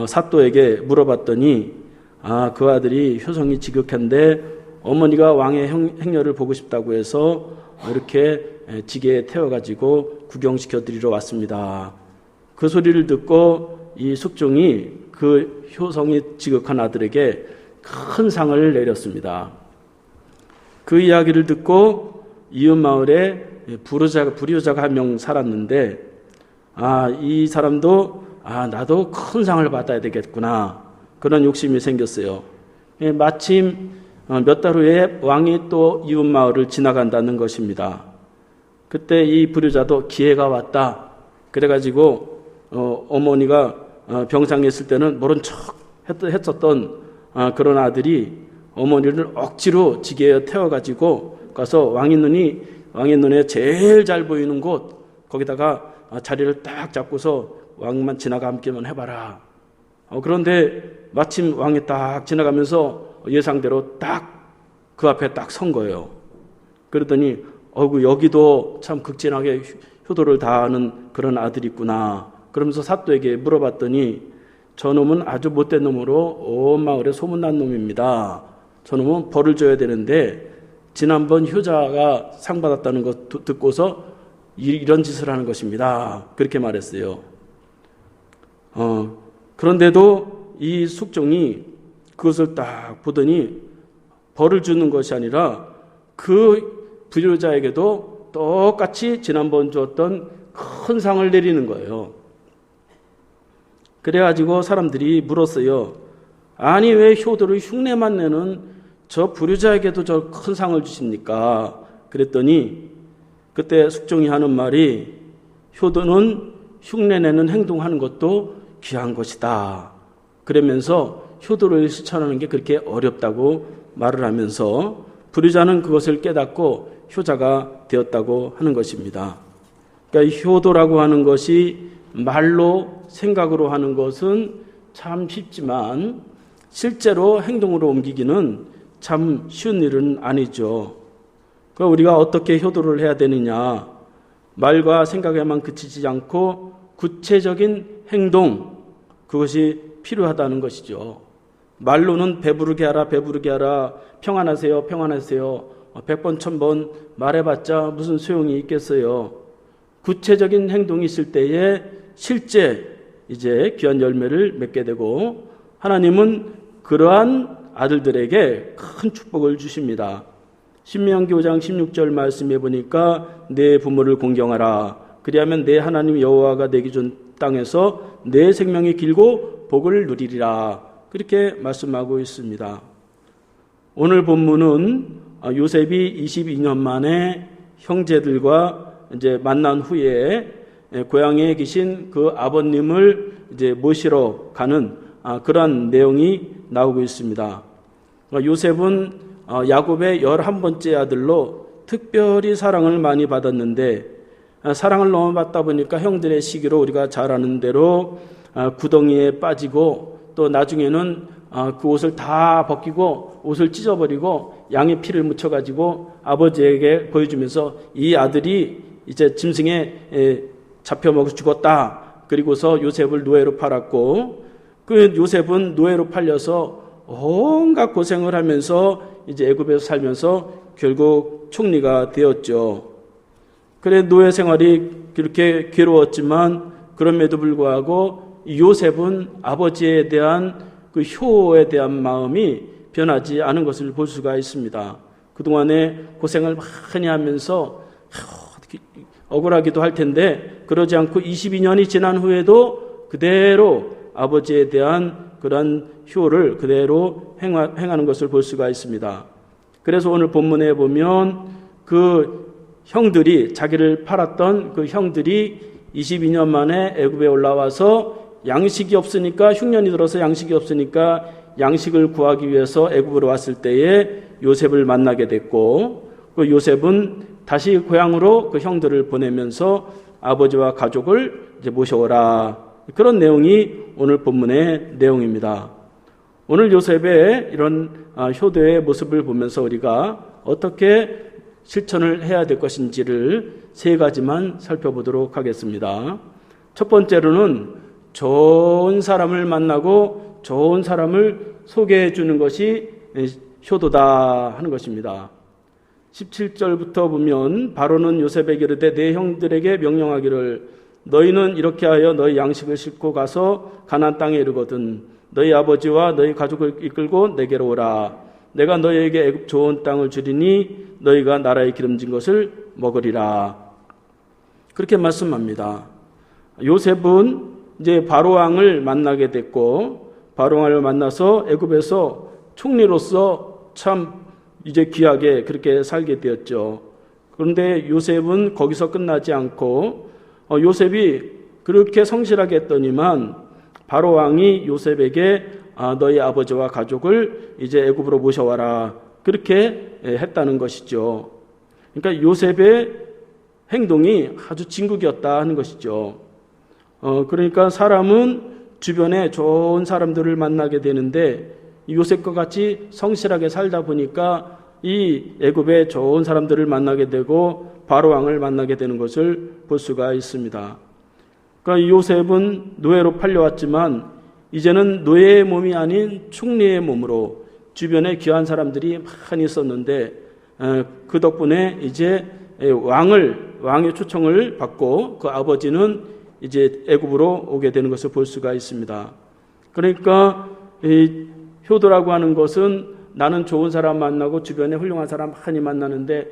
사또에게 물어봤더니 그 아들이 효성이 지극한데 어머니가 왕의 행렬을 보고 싶다고 해서 이렇게 지게에 태워가지고 구경시켜 드리러 왔습니다. 그 소리를 듣고 이 숙종이 그 효성이 지극한 아들에게 큰 상을 내렸습니다. 그 이야기를 듣고 이웃 마을에 불효자가 한 명 살았는데 이 사람도 나도 큰 상을 받아야 되겠구나 그런 욕심이 생겼어요. 마침 몇 달 후에 왕이 또 이웃 마을을 지나간다는 것입니다. 그때 이 불효자도 기회가 왔다. 그래가지고 어머니가 병상에 있을 때는 모른 척 했었던 그런 아들이 어머니를 억지로 지게에 태워가지고 가서 왕의 눈에 제일 잘 보이는 곳 거기다가 자리를 딱 잡고서 왕만 지나가기만 해봐라. 그런데 마침 왕이 딱 지나가면서 예상대로 딱 그 앞에 딱 선 거예요. 그러더니 여기도 참 극진하게 효도를 다하는 그런 아들이 있구나. 그러면서 사또에게 물어봤더니 저놈은 아주 못된 놈으로 온 마을에 소문난 놈입니다. 저놈은 벌을 줘야 되는데 지난번 효자가 상 받았다는 것 듣고서 이런 짓을 하는 것입니다. 그렇게 말했어요. 그런데도 이 숙종이 그것을 딱 보더니 벌을 주는 것이 아니라 그 불효자에게도 똑같이 지난번 주었던 큰 상을 내리는 거예요. 그래가지고 사람들이 물었어요. 아니 왜 효도를 흉내만 내는 저 불효자에게도 저 큰 상을 주십니까? 그랬더니 그때 숙종이 하는 말이 효도는 흉내내는 행동하는 것도 귀한 것이다. 그러면서 효도를 실천하는 게 그렇게 어렵다고 말을 하면서 불효자는 그것을 깨닫고 효자가 되었다고 하는 것입니다. 그러니까 효도라고 하는 것이 말로 생각으로 하는 것은 참 쉽지만 실제로 행동으로 옮기기는 참 쉬운 일은 아니죠. 그러니까 우리가 어떻게 효도를 해야 되느냐? 말과 생각에만 그치지 않고 구체적인 행동, 그것이 필요하다는 것이죠. 말로는 배부르게 하라, 배부르게 하라, 평안하세요, 평안하세요. 100번, 1000번 말해봤자 무슨 소용이 있겠어요. 구체적인 행동이 있을 때에 실제 이제 귀한 열매를 맺게 되고 하나님은 그러한 아들들에게 큰 축복을 주십니다. 신명기 5장 16절 말씀해 보니까 내 부모를 공경하라. 그리하면 내 하나님 여호와가 내게 준 땅에서 내 생명이 길고 복을 누리리라. 그렇게 말씀하고 있습니다. 오늘 본문은 요셉이 22년 만에 형제들과 이제 만난 후에 고향에 계신 그 아버님을 이제 모시러 가는 그러한 내용이 나오고 있습니다. 요셉은 야곱의 11번째 아들로 특별히 사랑을 많이 받았는데 사랑을 너무 받다 보니까 형들의 시기로 우리가 잘 아는 대로 구덩이에 빠지고 또 나중에는 그 옷을 다 벗기고 옷을 찢어버리고 양의 피를 묻혀가지고 아버지에게 보여주면서 이 아들이 이제 짐승에 잡혀먹어 죽었다. 그리고서 요셉을 노예로 팔았고 그 요셉은 노예로 팔려서 온갖 고생을 하면서 이제 애굽에서 살면서 결국 총리가 되었죠. 그래 노예 생활이 그렇게 괴로웠지만 그럼에도 불구하고 요셉은 아버지에 대한 그 효에 대한 마음이 변하지 않은 것을 볼 수가 있습니다. 그동안에 고생을 많이 하면서 억울하기도 할 텐데 그러지 않고 22년이 지난 후에도 그대로 아버지에 대한 그런 효를 그대로 행하는 것을 볼 수가 있습니다. 그래서 오늘 본문에 보면 그 형들이 자기를 팔았던 그 형들이 22년 만에 애굽에 올라와서 양식이 없으니까 흉년이 들어서 양식이 없으니까 양식을 구하기 위해서 애굽으로 왔을 때에 요셉을 만나게 됐고 그 요셉은 다시 고향으로 그 형들을 보내면서 아버지와 가족을 이제 모셔오라. 그런 내용이 오늘 본문의 내용입니다. 오늘 요셉의 이런 효도의 모습을 보면서 우리가 어떻게 실천을 해야 될 것인지를 세 가지만 살펴보도록 하겠습니다. 첫 번째로는 좋은 사람을 만나고 좋은 사람을 소개해 주는 것이 효도다 하는 것입니다. 17절부터 보면 바로는 요셉에게 이르되 내 형들에게 명령하기를 너희는 이렇게 하여 너희 양식을 싣고 가서 가나안 땅에 이르거든 너희 아버지와 너희 가족을 이끌고 내게로 오라. 내가 너희에게 애굽 좋은 땅을 주리니 너희가 나라의 기름진 것을 먹으리라. 그렇게 말씀합니다. 요셉은 이제 바로왕을 만나게 됐고 바로왕을 만나서 애굽에서 총리로서 참 이제 귀하게 그렇게 살게 되었죠. 그런데 요셉은 거기서 끝나지 않고 요셉이 그렇게 성실하게 했더니만 바로왕이 요셉에게 너희 아버지와 가족을 이제 애굽으로 모셔와라 그렇게 했다는 것이죠. 그러니까 요셉의 행동이 아주 진국이었다 하는 것이죠. 그러니까 사람은 주변에 좋은 사람들을 만나게 되는데 요셉과 같이 성실하게 살다 보니까 이 애굽의 좋은 사람들을 만나게 되고 바로왕을 만나게 되는 것을 볼 수가 있습니다. 그러니까 요셉은 노예로 팔려왔지만 이제는 노예의 몸이 아닌 총리의 몸으로 주변에 귀한 사람들이 많이 있었는데 그 덕분에 이제 왕의 초청을 받고 그 아버지는 이제 애굽으로 오게 되는 것을 볼 수가 있습니다. 그러니까 이 효도라고 하는 것은 나는 좋은 사람 만나고 주변에 훌륭한 사람 많이 만나는데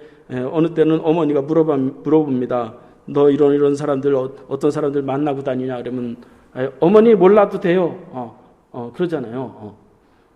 어느 때는 어머니가 물어봅니다. 너 이런 사람들 어떤 사람들 만나고 다니냐 그러면 어머니 몰라도 돼요. 그러잖아요.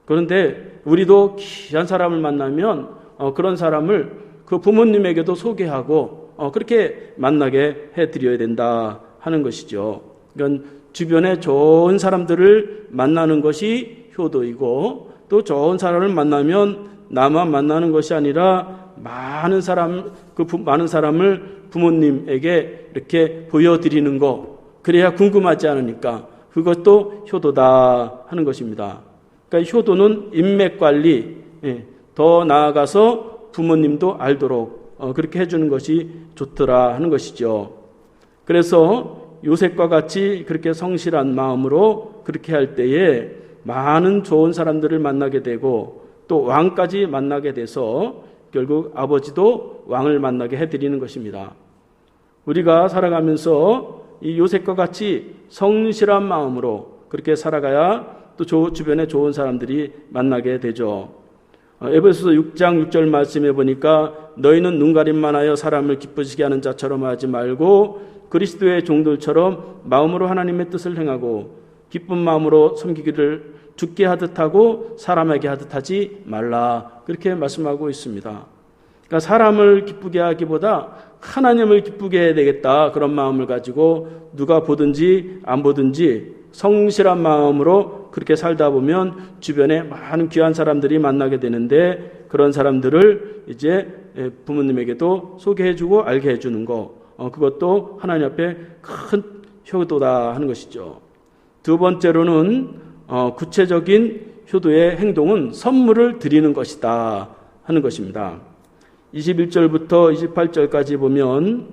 그런데 우리도 귀한 사람을 만나면 그런 사람을 그 부모님에게도 소개하고 그렇게 만나게 해드려야 된다 하는 것이죠. 그러니까 주변에 좋은 사람들을 만나는 것이 효도이고 또 좋은 사람을 만나면 나만 만나는 것이 아니라 많은 사람을 부모님에게 이렇게 보여드리는 거 그래야 궁금하지 않으니까 그것도 효도다 하는 것입니다. 그러니까 효도는 인맥관리 더 나아가서 부모님도 알도록 그렇게 해주는 것이 좋더라 하는 것이죠. 그래서 요셉과 같이 그렇게 성실한 마음으로 그렇게 할 때에 많은 좋은 사람들을 만나게 되고 또 왕까지 만나게 돼서 결국 아버지도 왕을 만나게 해드리는 것입니다. 우리가 살아가면서 이 요셉과 같이 성실한 마음으로 그렇게 살아가야 또 주변에 좋은 사람들이 만나게 되죠. 에베소서 6장 6절 말씀해 보니까 너희는 눈가림만 하여 사람을 기쁘시게 하는 자처럼 하지 말고 그리스도의 종들처럼 마음으로 하나님의 뜻을 행하고 기쁜 마음으로 섬기기를 죽게 하듯 하고 사람에게 하듯 하지 말라 그렇게 말씀하고 있습니다. 그러니까 사람을 기쁘게 하기보다 하나님을 기쁘게 해야 되겠다 그런 마음을 가지고 누가 보든지 안 보든지 성실한 마음으로 그렇게 살다 보면 주변에 많은 귀한 사람들이 만나게 되는데 그런 사람들을 이제 부모님에게도 소개해주고 알게 해주는 거 그것도 하나님 앞에 큰 효도다 하는 것이죠. 두 번째로는 구체적인 효도의 행동은 선물을 드리는 것이다 하는 것입니다. 21절부터 28절까지 보면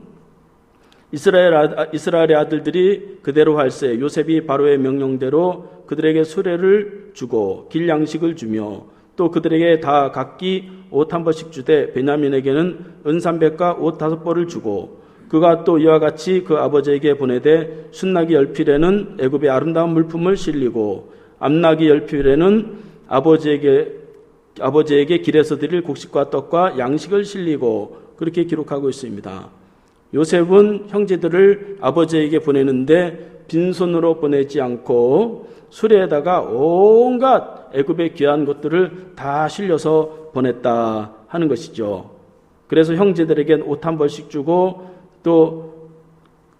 이스라엘의 아들들이 그대로 할세 요셉이 바로의 명령대로 그들에게 수레를 주고 길 양식을 주며 또 그들에게 다 각기 옷 한 벌씩 주되 베냐민에게는 은 300과 옷 5벌을 주고 그가 또 이와 같이 그 아버지에게 보내되 순나기 10필에는 애굽의 아름다운 물품을 실리고 암나기 10필에는 아버지에게 길에서 드릴 곡식과 떡과 양식을 실리고 그렇게 기록하고 있습니다. 요셉은 형제들을 아버지에게 보내는데 빈손으로 보내지 않고 수레에다가 온갖 애굽의 귀한 것들을 다 실려서 보냈다 하는 것이죠. 그래서 형제들에게는 옷 한 벌씩 주고 또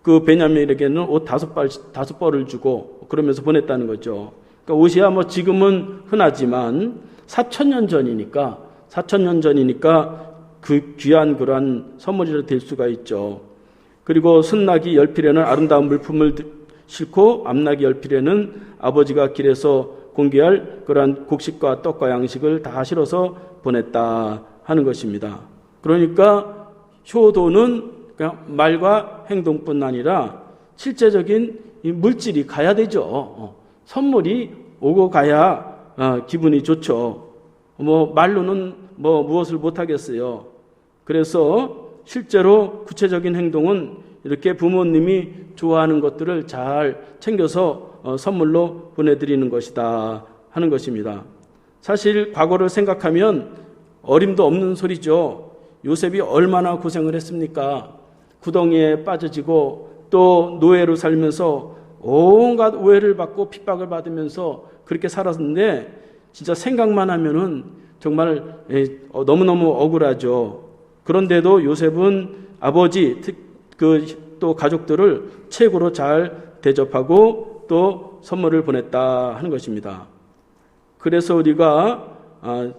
그 베냐민에게는 옷 5벌을 주고 그러면서 보냈다는 거죠. 그러니까 옷이야 뭐 지금은 흔하지만 4,000년 전이니까 그 귀한 그러한 선물이 될 수가 있죠. 그리고 순나기 10필에는 아름다운 물품을 싣고 암나기 10필에는 아버지가 길에서 공개할 그러한 곡식과 떡과 양식을 다 실어서 보냈다 하는 것입니다. 그러니까 효도는 그냥 말과 행동뿐 아니라 실제적인 이 물질이 가야 되죠. 선물이 오고 가야 기분이 좋죠. 말로는 무엇을 못하겠어요. 그래서 실제로 구체적인 행동은 이렇게 부모님이 좋아하는 것들을 잘 챙겨서 선물로 보내드리는 것이다 하는 것입니다. 사실 과거를 생각하면 어림도 없는 소리죠. 요셉이 얼마나 고생을 했습니까? 구덩이에 빠져지고 또 노예로 살면서 온갖 오해를 받고 핍박을 받으면서 그렇게 살았는데 진짜 생각만 하면은 정말 너무너무 억울하죠. 그런데도 요셉은 아버지 또 가족들을 최고로 잘 대접하고 또 선물을 보냈다 하는 것입니다. 그래서 우리가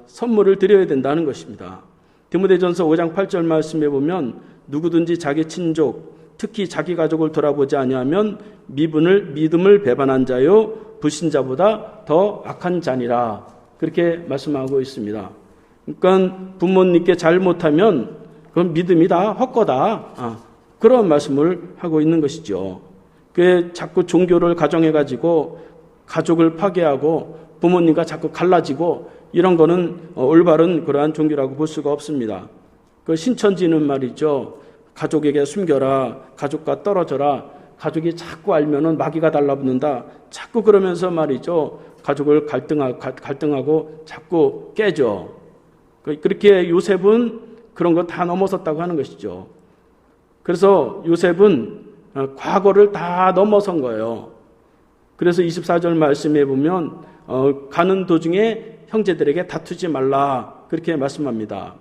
선물을 드려야 된다는 것입니다. 디모데전서 5장 8절 말씀에 보면 누구든지 자기 친족 특히 자기 가족을 돌아보지 아니하면 믿음을 배반한 자요 불신자보다 더 악한 자니라 그렇게 말씀하고 있습니다. 그러니까 부모님께 잘못하면 그건 믿음이 다 헛거다 그런 말씀을 하고 있는 것이죠. 그 자꾸 종교를 가정해가지고 가족을 파괴하고 부모님과 자꾸 갈라지고 이런 거는 올바른 그러한 종교라고 볼 수가 없습니다. 그 신천지는 말이죠. 가족에게 숨겨라, 가족과 떨어져라, 가족이 자꾸 알면은 마귀가 달라붙는다. 자꾸 그러면서 말이죠. 가족을 갈등하고 자꾸 깨죠. 그렇게 요셉은 그런 거 다 넘어섰다고 하는 것이죠. 그래서 요셉은 과거를 다 넘어선 거예요. 그래서 24절 말씀에 보면 가는 도중에 형제들에게 다투지 말라 그렇게 말씀합니다.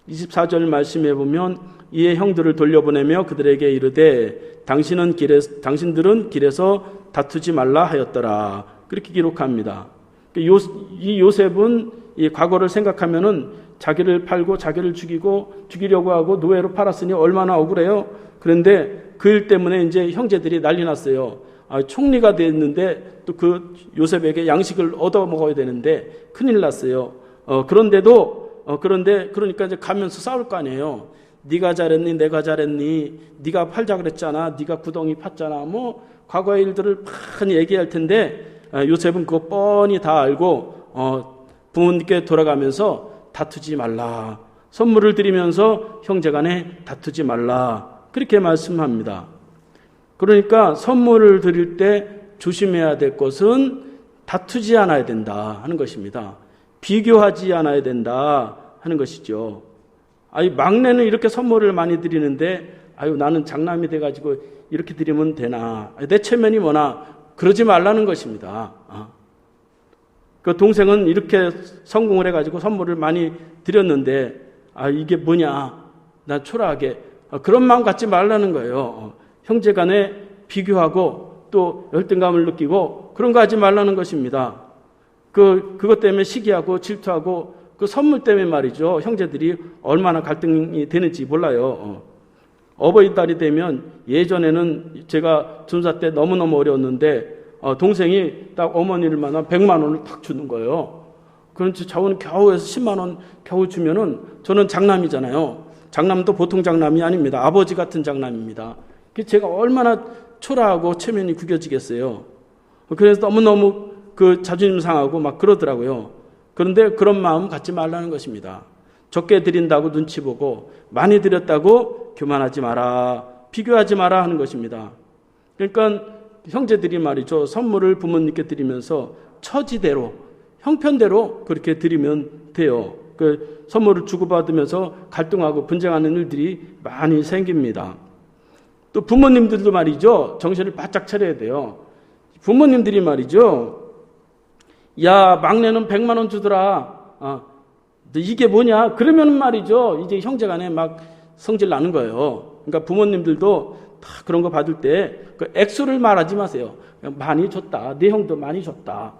24절 말씀에 보면 이에 형들을 돌려보내며 그들에게 이르되 당신들은 길에서 다투지 말라 하였더라 그렇게 기록합니다. 이 요셉은 이 과거를 생각하면은 자기를 팔고 자기를 죽이려고 하고 노예로 팔았으니 얼마나 억울해요. 그런데 그 일 때문에 이제 형제들이 난리 났어요. 총리가 됐는데 또 그 요셉에게 양식을 얻어 먹어야 되는데 큰일 났어요. 그러니까 이제 가면서 싸울 거 아니에요. 네가 잘했니, 내가 잘했니, 네가 팔자 그랬잖아, 네가 구덩이 팠잖아. 과거의 일들을 많이 얘기할 텐데 요셉은 그거 뻔히 다 알고 부모님께 돌아가면서 다투지 말라. 선물을 드리면서 형제간에 다투지 말라. 그렇게 말씀합니다. 그러니까 선물을 드릴 때 조심해야 될 것은 다투지 않아야 된다 하는 것입니다. 비교하지 않아야 된다 하는 것이죠. 막내는 이렇게 선물을 많이 드리는데 나는 장남이 돼가지고 이렇게 드리면 되나? 내 체면이 뭐나? 그러지 말라는 것입니다. 그 동생은 이렇게 성공을 해가지고 선물을 많이 드렸는데 이게 뭐냐? 난 초라하게 그런 마음 갖지 말라는 거예요. 형제간에 비교하고 또 열등감을 느끼고 그런 거 하지 말라는 것입니다. 그것 때문에 시기하고 질투하고 그 선물 때문에 말이죠. 형제들이 얼마나 갈등이 되는지 몰라요. 어버이날이 되면 예전에는 제가 전사 때 너무너무 어려웠는데 동생이 딱 어머니를 만나 100만 원을 탁 주는 거예요. 그런지 저는 겨우 해서 10만 원 겨우 주면은 저는 장남이잖아요. 장남도 보통 장남이 아닙니다. 아버지 같은 장남입니다. 제가 얼마나 초라하고 체면이 구겨지겠어요. 그래서 너무너무 그 자존심 상하고 막 그러더라고요. 그런데 그런 마음 갖지 말라는 것입니다. 적게 드린다고 눈치 보고 많이 드렸다고 교만하지 마라, 비교하지 마라 하는 것입니다. 그러니까 형제들이 말이죠. 선물을 부모님께 드리면서 처지대로, 형편대로 그렇게 드리면 돼요. 그 선물을 주고받으면서 갈등하고 분쟁하는 일들이 많이 생깁니다. 또 부모님들도 말이죠. 정신을 바짝 차려야 돼요. 부모님들이 말이죠. 야, 막내는 100만 원 주더라. 이게 뭐냐? 그러면 말이죠. 이제 형제간에 막 성질 나는 거예요. 그러니까 부모님들도 다 그런 거 받을 때 그 액수를 말하지 마세요. 많이 줬다. 내 형도 많이 줬다.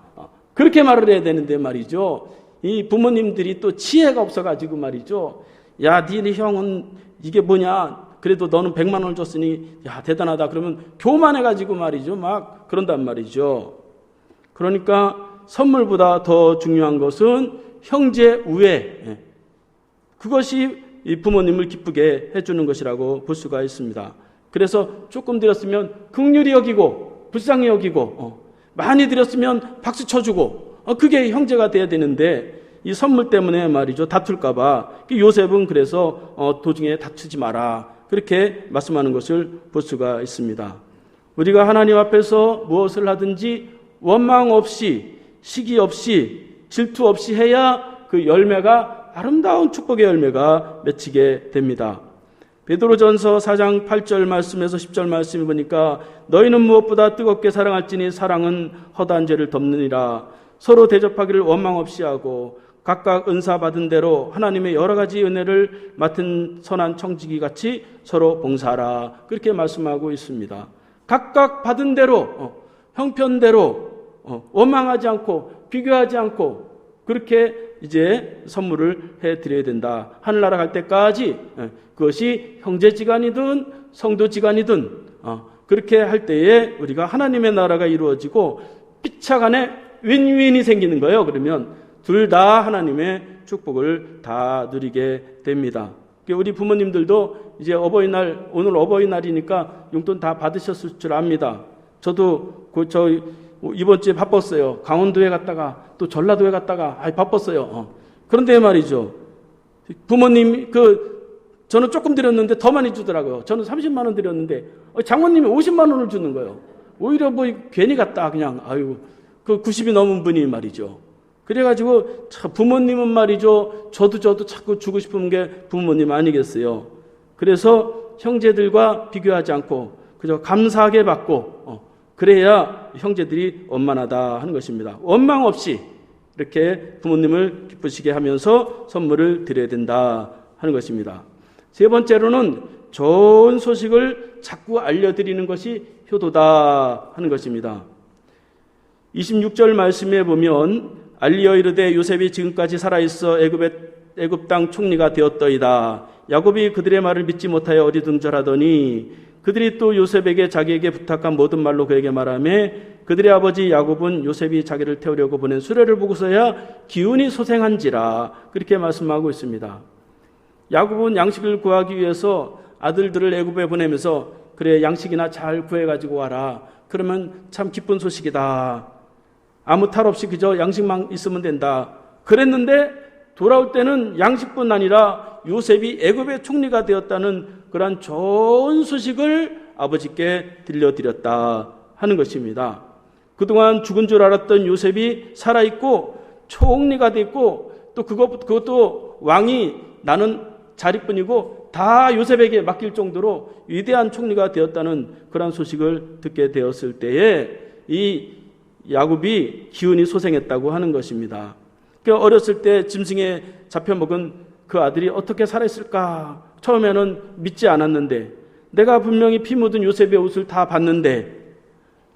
그렇게 말을 해야 되는데 말이죠. 이 부모님들이 또 지혜가 없어가지고 말이죠. 야, 네 형은 이게 뭐냐? 그래도 너는 100만 원을 줬으니 야, 대단하다. 그러면 교만해가지고 말이죠. 막 그런단 말이죠. 그러니까 선물보다 더 중요한 것은 형제 우애. 그것이 이 부모님을 기쁘게 해주는 것이라고 볼 수가 있습니다. 그래서 조금 드렸으면 긍휼히 여기고 불쌍히 여기고 많이 드렸으면 박수 쳐주고 그게 형제가 돼야 되는데 이 선물 때문에 말이죠. 다툴까 봐 요셉은 그래서 도중에 다투지 마라 그렇게 말씀하는 것을 볼 수가 있습니다. 우리가 하나님 앞에서 무엇을 하든지 원망 없이 시기 없이 질투 없이 해야 그 열매가 아름다운 축복의 열매가 맺히게 됩니다. 베드로전서 4장 8절 말씀에서 10절 말씀을 보니까 너희는 무엇보다 뜨겁게 사랑할지니 사랑은 허다한 죄를 덮느니라. 서로 대접하기를 원망 없이 하고 각각 은사 받은 대로 하나님의 여러 가지 은혜를 맡은 선한 청지기 같이 서로 봉사하라. 그렇게 말씀하고 있습니다. 각각 받은 대로 형편대로 원망하지 않고 비교하지 않고 그렇게 이제 선물을 해드려야 된다. 하늘나라 갈 때까지 그것이 형제지간이든 성도지간이든 그렇게 할 때에 우리가 하나님의 나라가 이루어지고 피차간에 윈윈이 생기는 거예요. 그러면 둘 다 하나님의 축복을 다 누리게 됩니다. 우리 부모님들도 이제 어버이날, 오늘 어버이날이니까 용돈 다 받으셨을 줄 압니다. 저도 이번 주에 바빴어요. 강원도에 갔다가 또 전라도에 갔다가 바빴어요. 그런데 말이죠. 부모님 저는 조금 드렸는데 더 많이 주더라고요. 저는 30만 원 드렸는데 장모님이 50만 원을 주는 거예요. 오히려 괜히 갔다 그냥 그 90이 넘은 분이 말이죠. 그래가지고 부모님은 말이죠. 저도 자꾸 주고 싶은 게 부모님 아니겠어요. 그래서 형제들과 비교하지 않고 그저 감사하게 받고 그래야 형제들이 원만하다 하는 것입니다. 원망 없이 이렇게 부모님을 기쁘시게 하면서 선물을 드려야 된다 하는 것입니다. 세 번째로는 좋은 소식을 자꾸 알려드리는 것이 효도다 하는 것입니다. 26절 말씀에 보면 알리어 이르되 요셉이 지금까지 살아있어 애굽 땅 총리가 되었더이다. 야곱이 그들의 말을 믿지 못하여 어리둥절하더니 그들이 또 요셉에게 자기에게 부탁한 모든 말로 그에게 말하며 그들의 아버지 야곱은 요셉이 자기를 태우려고 보낸 수레를 보고서야 기운이 소생한지라 그렇게 말씀하고 있습니다. 야곱은 양식을 구하기 위해서 아들들을 애굽에 보내면서 그래 양식이나 잘 구해가지고 와라. 그러면 참 기쁜 소식이다. 아무 탈 없이 그저 양식만 있으면 된다. 그랬는데 돌아올 때는 양식뿐 아니라 요셉이 애굽의 총리가 되었다는 그러한 좋은 소식을 아버지께 들려드렸다 하는 것입니다. 그동안 죽은 줄 알았던 요셉이 살아있고 총리가 됐고 또 그것도 왕이 나는 자리뿐이고 다 요셉에게 맡길 정도로 위대한 총리가 되었다는 그런 소식을 듣게 되었을 때에 이 야곱이 기운이 소생했다고 하는 것입니다. 어렸을 때 짐승에 잡혀먹은 그 아들이 어떻게 살아있을까? 처음에는 믿지 않았는데 내가 분명히 피 묻은 요셉의 옷을 다 봤는데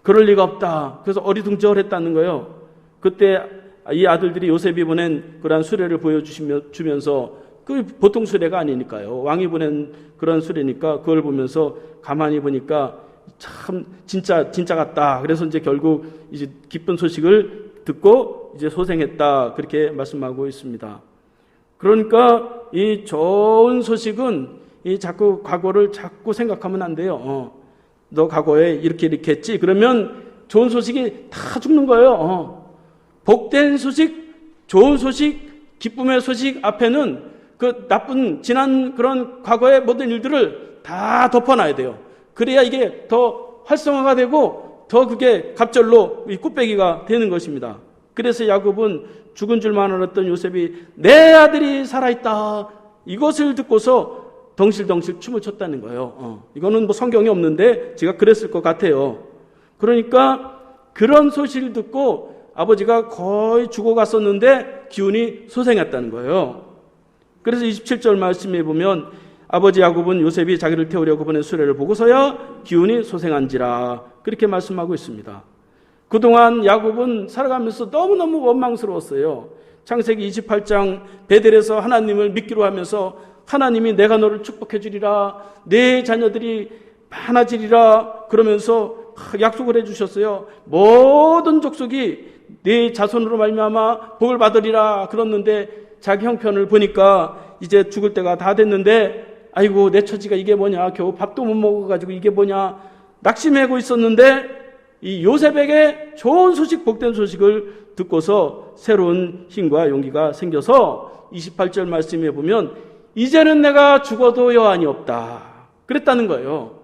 그럴 리가 없다. 그래서 어리둥절했다는 거예요. 그때 이 아들들이 요셉이 보낸 그러한 수레를 보여주면서 그 보통 수레가 아니니까요. 왕이 보낸 그런 수레니까 그걸 보면서 가만히 보니까 참 진짜 같다. 그래서 이제 결국 이제 기쁜 소식을 듣고 이제 소생했다. 그렇게 말씀하고 있습니다. 그러니까 이 좋은 소식은 이 자꾸 과거를 자꾸 생각하면 안 돼요. 너 과거에 이렇게 했지. 그러면 좋은 소식이 다 죽는 거예요. 복된 소식, 좋은 소식, 기쁨의 소식 앞에는 그 나쁜 지난 그런 과거의 모든 일들을 다 덮어놔야 돼요. 그래야 이게 더 활성화가 되고 더 그게 갑절로 이 꽃배기가 되는 것입니다. 그래서 야곱은 죽은 줄만 알았던 요셉이 내 아들이 살아있다. 이것을 듣고서 덩실덩실 춤을 췄다는 거예요. 이거는 뭐 성경에 없는데 제가 그랬을 것 같아요. 그러니까 그런 소식을 듣고 아버지가 거의 죽어갔었는데 기운이 소생했다는 거예요. 그래서 27절 말씀에 보면 아버지 야곱은 요셉이 자기를 태우려고 보낸 수레를 보고서야 기운이 소생한지라 그렇게 말씀하고 있습니다. 그동안 야곱은 살아가면서 너무너무 원망스러웠어요. 창세기 28장 베델에서 하나님을 믿기로 하면서 하나님이 내가 너를 축복해 주리라, 내 자녀들이 많아지리라 그러면서 약속을 해주셨어요. 모든 족속이 내 자손으로 말미암아 복을 받으리라 그랬는데 자기 형편을 보니까 이제 죽을 때가 다 됐는데 아이고 내 처지가 이게 뭐냐, 겨우 밥도 못 먹어가지고 이게 뭐냐 낙심하고 있었는데 이 요셉에게 좋은 소식, 복된 소식을 듣고서 새로운 힘과 용기가 생겨서 28절 말씀에 보면 이제는 내가 죽어도 여한이 없다 그랬다는 거예요.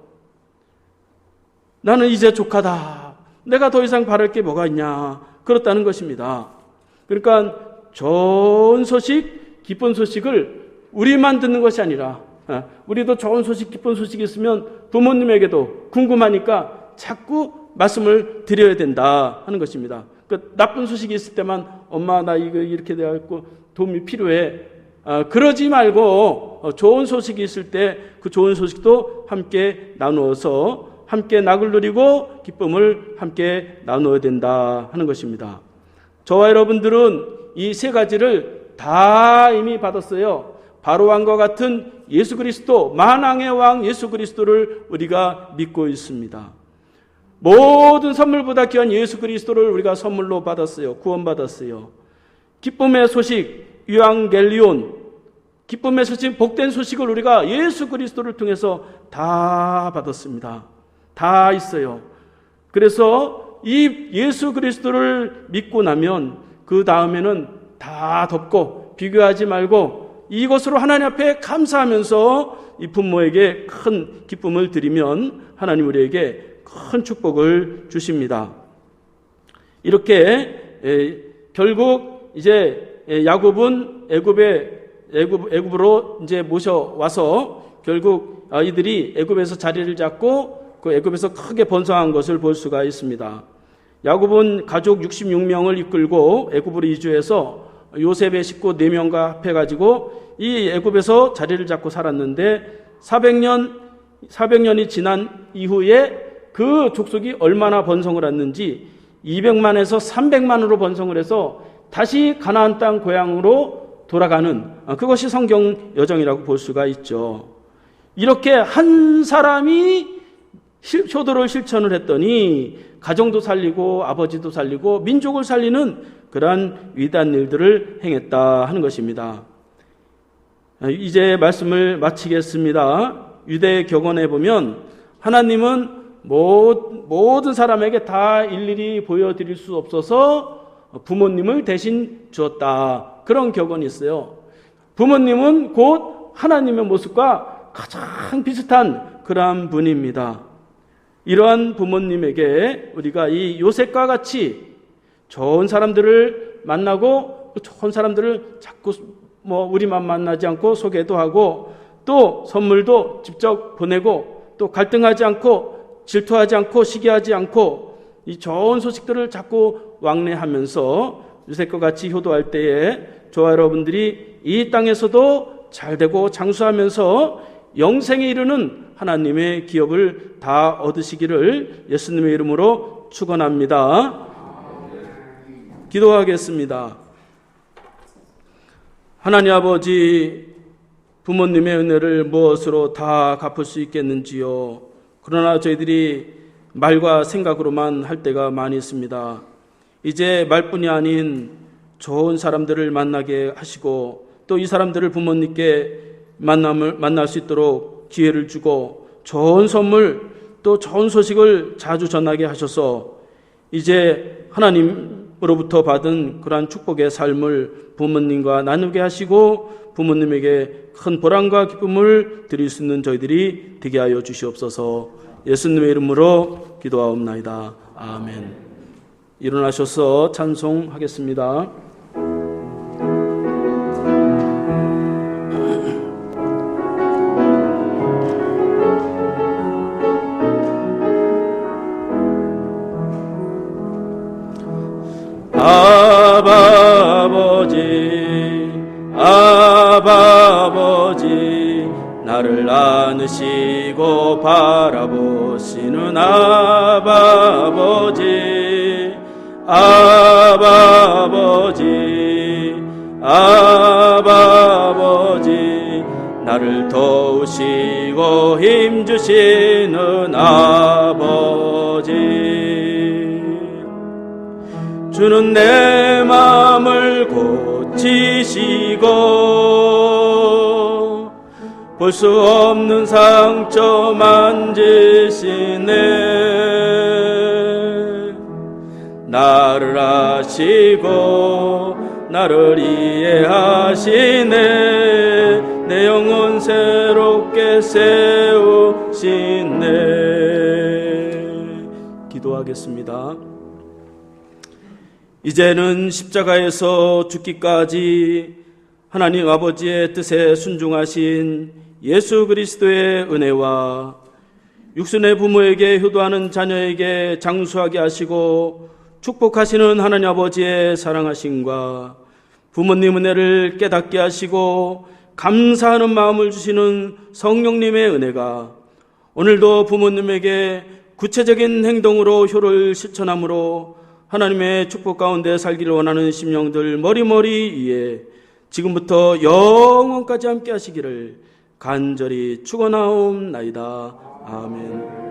나는 이제 족하다. 내가 더 이상 바랄 게 뭐가 있냐 그렇다는 것입니다. 그러니까 좋은 소식, 기쁜 소식을 우리만 듣는 것이 아니라 우리도 좋은 소식, 기쁜 소식이 있으면 부모님에게도 궁금하니까 자꾸 말씀을 드려야 된다 하는 것입니다. 그 나쁜 소식이 있을 때만 엄마 나 이거 이렇게 돼갖고 도움이 필요해. 그러지 말고 좋은 소식이 있을 때 그 좋은 소식도 함께 나누어서 함께 낙을 누리고 기쁨을 함께 나누어야 된다 하는 것입니다. 저와 여러분들은 이 세 가지를 다 이미 받았어요. 바로왕과 같은 예수 그리스도, 만왕의 왕 예수 그리스도를 우리가 믿고 있습니다. 모든 선물보다 귀한 예수 그리스도를 우리가 선물로 받았어요. 구원받았어요. 기쁨의 소식, 유앙겔리온, 기쁨의 소식, 복된 소식을 우리가 예수 그리스도를 통해서 다 받았습니다. 다 있어요. 그래서 이 예수 그리스도를 믿고 나면 그 다음에는 다 덮고 비교하지 말고 이것으로 하나님 앞에 감사하면서 이 부모에게 큰 기쁨을 드리면 하나님 우리에게 큰 축복을 주십니다. 이렇게 결국 이제 야곱은 애굽으로 이제 모셔와서 결국 이들이 애굽에서 자리를 잡고 그 애굽에서 크게 번성한 것을 볼 수가 있습니다. 야곱은 가족 66명을 이끌고 애굽으로 이주해서 요셉의 식구 4명과 합해가지고 이 애굽에서 자리를 잡고 살았는데 400년이 지난 이후에 그 족속이 얼마나 번성을 했는지 200만에서 300만으로 번성을 해서 다시 가나안 땅 고향으로 돌아가는 그것이 성경 여정이라고 볼 수가 있죠. 이렇게 한 사람이 효도를 실천을 했더니 가정도 살리고 아버지도 살리고 민족을 살리는 그러한 위대한 일들을 행했다 하는 것입니다. 이제 말씀을 마치겠습니다. 유대 격언에 보면 하나님은 모든 사람에게 다 일일이 보여드릴 수 없어서 부모님을 대신 주었다. 그런 격언이 있어요. 부모님은 곧 하나님의 모습과 가장 비슷한 그러한 분입니다. 이러한 부모님에게 우리가 이 요셉과 같이 좋은 사람들을 만나고 좋은 사람들을 자꾸 우리만 만나지 않고 소개도 하고 또 선물도 직접 보내고 또 갈등하지 않고 질투하지 않고 시기하지 않고 이 좋은 소식들을 자꾸 왕래하면서 요셉과 같이 효도할 때에 저와 여러분들이 이 땅에서도 잘되고 장수하면서 영생에 이르는 하나님의 기업을 다 얻으시기를 예수님의 이름으로 축원합니다. 기도하겠습니다. 하나님 아버지, 부모님의 은혜를 무엇으로 다 갚을 수 있겠는지요. 그러나 저희들이 말과 생각으로만 할 때가 많이 있습니다. 이제 말뿐이 아닌 좋은 사람들을 만나게 하시고 또 이 사람들을 부모님께 만날 수 있도록 기회를 주고 좋은 선물 또 좋은 소식을 자주 전하게 하셔서 이제 하나님으로부터 받은 그러한 축복의 삶을 부모님과 나누게 하시고 부모님에게 큰 보람과 기쁨을 드릴 수 있는 저희들이 되게 하여 주시옵소서. 예수님의 이름으로 기도하옵나이다. 아멘. 일어나셔서 찬송하겠습니다. 아버지 나를 안으시고 바라보시는 아버지 나를 도우시고 힘주시는 아버지 주는 내 마음을 고치시고 볼 수 없는 상처 만지시네 나를 아시고 나를 이해하시네. 내 영혼 새롭게 세우시네. 기도하겠습니다. 이제는 십자가에서 죽기까지 하나님 아버지의 뜻에 순종하신 예수 그리스도의 은혜와 육신의 부모에게 효도하는 자녀에게 장수하게 하시고 축복하시는 하나님 아버지의 사랑하심과 부모님 은혜를 깨닫게 하시고 감사하는 마음을 주시는 성령님의 은혜가 오늘도 부모님에게 구체적인 행동으로 효를 실천함으로 하나님의 축복 가운데 살기를 원하는 심령들 머리머리 위에 지금부터 영원까지 함께 하시기를 간절히 축원하옵나이다. 아멘.